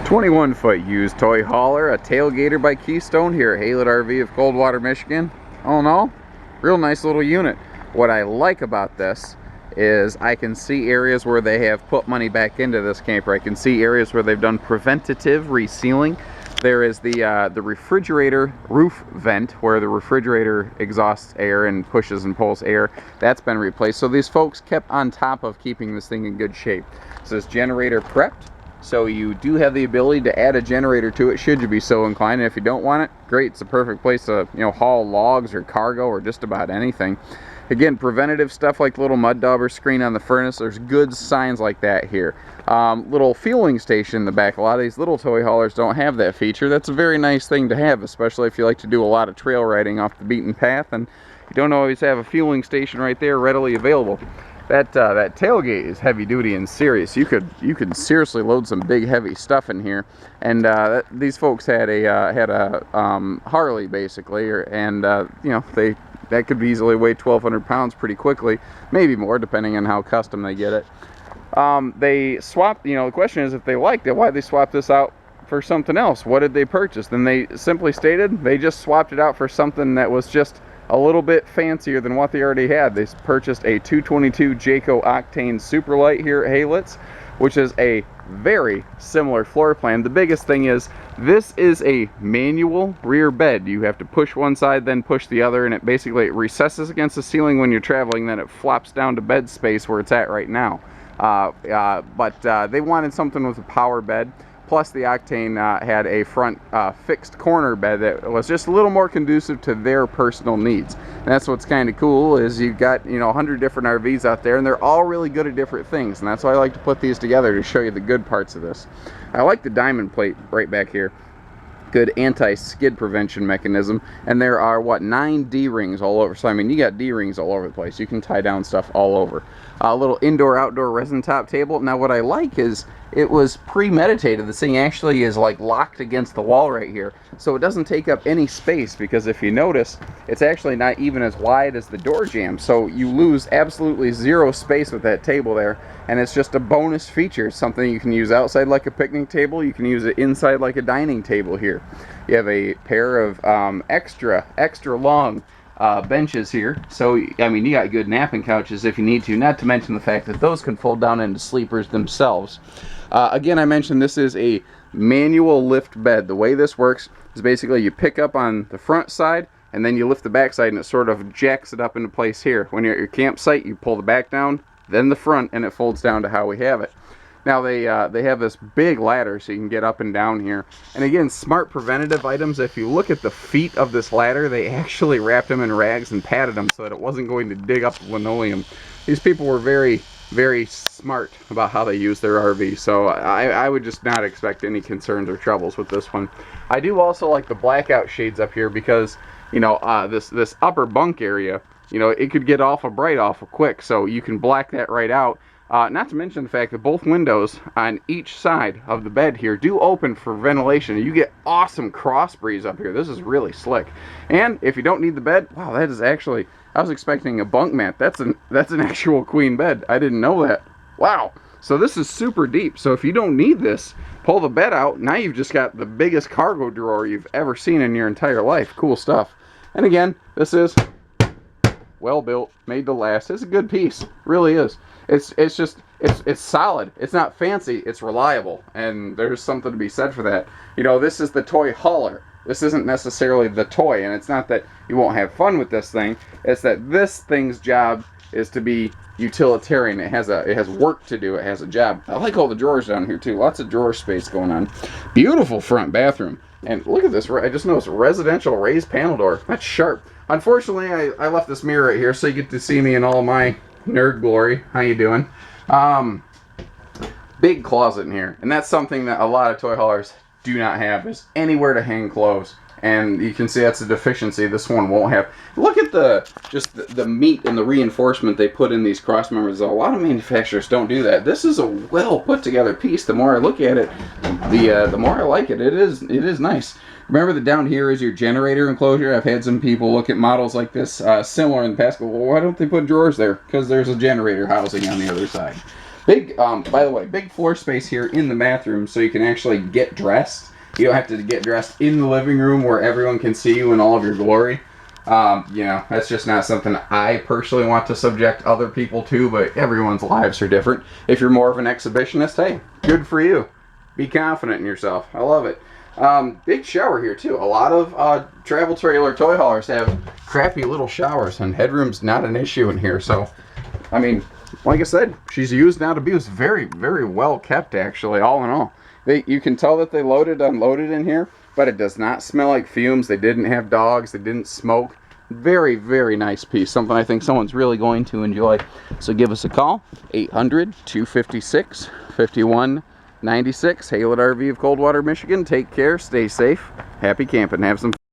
21-foot used toy hauler, a tailgater by Keystone here at Haylet RV of Coldwater, Michigan. All in all, real nice little unit. What I like about this is I can see areas where they have put money back into this camper. I can see areas where they've done preventative resealing. There is the refrigerator roof vent where the refrigerator exhausts air and pushes and pulls air. That's been replaced. So these folks kept on top of keeping this thing in good shape. So this generator prepped. So you do have the ability to add a generator to it should you be so inclined. And if you don't want it, great. It's a perfect place to, haul logs or cargo or just about anything. Again, preventative stuff like little mud dauber screen on the furnace. There's good signs like that here. Little fueling station in the back. A lot of these little toy haulers don't have that feature. That's a very nice thing to have, especially if you like to do a lot of trail riding off the beaten path and you don't always have a fueling station right there readily available. That tailgate is heavy duty and serious. You could seriously load some big heavy stuff in here. And these folks had a Harley basically, that could easily weigh 1,200 pounds pretty quickly, maybe more depending on how custom they get it. They swapped. The question is if they liked it, why they swapped this out for something else? What did they purchase? Then they simply stated they just swapped it out for something that was just a little bit fancier than what they already had. They purchased a 222 Jayco Octane Superlight here at Haylet's, which is a very similar floor plan. The biggest thing is this is a manual rear bed. You have to push one side, then push the other, and it basically recesses against the ceiling when you're traveling, then it flops down to bed space where it's at right now. But they wanted something with a power bed. Plus the Octane had a front fixed corner bed that was just a little more conducive to their personal needs. And that's what's kind of cool is you've got 100 different RVs out there and they're all really good at different things. And that's why I like to put these together to show you the good parts of this. I like the diamond plate right back here. Good anti-skid prevention mechanism, and there are 9 D-rings all over. So I mean, you got D-rings all over the place. You can tie down stuff all over. A little indoor-outdoor resin top table. Now what I like is it was premeditated. This thing actually is like locked against the wall right here, so it doesn't take up any space, because if you notice, it's actually not even as wide as the door jamb, so you lose absolutely zero space with that table there, and it's just a bonus feature. It's something you can use outside like a picnic table. You can use it inside like a dining table here. You have a pair of extra long benches here, so I mean, you got good napping couches if you need to, not to mention the fact that those can fold down into sleepers themselves. Again, I mentioned this is a manual lift bed. The way this works is basically you pick up on the front side and then you lift the back side and it sort of jacks it up into place here. When you're at your campsite, you pull the back down, then the front, and it folds down to how we have it. Now they have this big ladder so you can get up and down here. And again, smart preventative items. If you look at the feet of this ladder, they actually wrapped them in rags and padded them so that it wasn't going to dig up the linoleum. These people were very, very smart about how they use their RV. So I would just not expect any concerns or troubles with this one. I do also like the blackout shades up here because, this upper bunk area, it could get awful bright awful quick. So you can black that right out. Not to mention the fact that both windows on each side of the bed here do open for ventilation. You get awesome cross breeze up here. This is really slick. And if you don't need the bed, wow, that is actually, I was expecting a bunk mat. That's an actual queen bed. I didn't know that. Wow. So this is super deep. So if you don't need this, pull the bed out. Now you've just got the biggest cargo drawer you've ever seen in your entire life. Cool stuff. And again, this is well built, made to last. It's a good piece, really is. It's solid. It's not fancy, it's reliable, and there's something to be said for that. This is the toy hauler. This isn't necessarily the toy, and it's not that you won't have fun with this thing. It's that this thing's job is to be utilitarian. It has work to do. It has a job. I like all the drawers down here too. Lots of drawer space going on. Beautiful front bathroom. And look at this. I just noticed residential raised panel door. That's sharp. Unfortunately, I left this mirror right here so you get to see me in all my nerd glory. How you doing? Big closet in here, and that's something that a lot of toy haulers do not have, is anywhere to hang clothes. And you can see that's a deficiency this one won't have. Look at the meat and the reinforcement they put in these cross members. A lot of manufacturers don't do that. This is a well put together piece. The more I look at it, the more I like it. It is nice. Remember that down here is your generator enclosure. I've had some people look at models like this similar in the past. Go, well, why don't they put drawers there? Because there's a generator housing on the other side. Big, by the way, big floor space here in the bathroom so you can actually get dressed. You don't have to get dressed in the living room where everyone can see you in all of your glory. You know, that's just not something I personally want to subject other people to, but everyone's lives are different. If you're more of an exhibitionist, hey, good for you. Be confident in yourself. I love it. Big shower here too. A lot of travel trailer toy haulers have crappy little showers, and headroom's not an issue in here. So, I mean, like I said, she's used, not abused. Very, very well kept, actually, all in all. You can tell that they loaded, unloaded in here, but it does not smell like fumes. They didn't have dogs. They didn't smoke. Very, very nice piece. Something I think someone's really going to enjoy. So give us a call, 800-256-5196. Haylett RV of Coldwater, Michigan. Take care. Stay safe. Happy camping. Have some fun.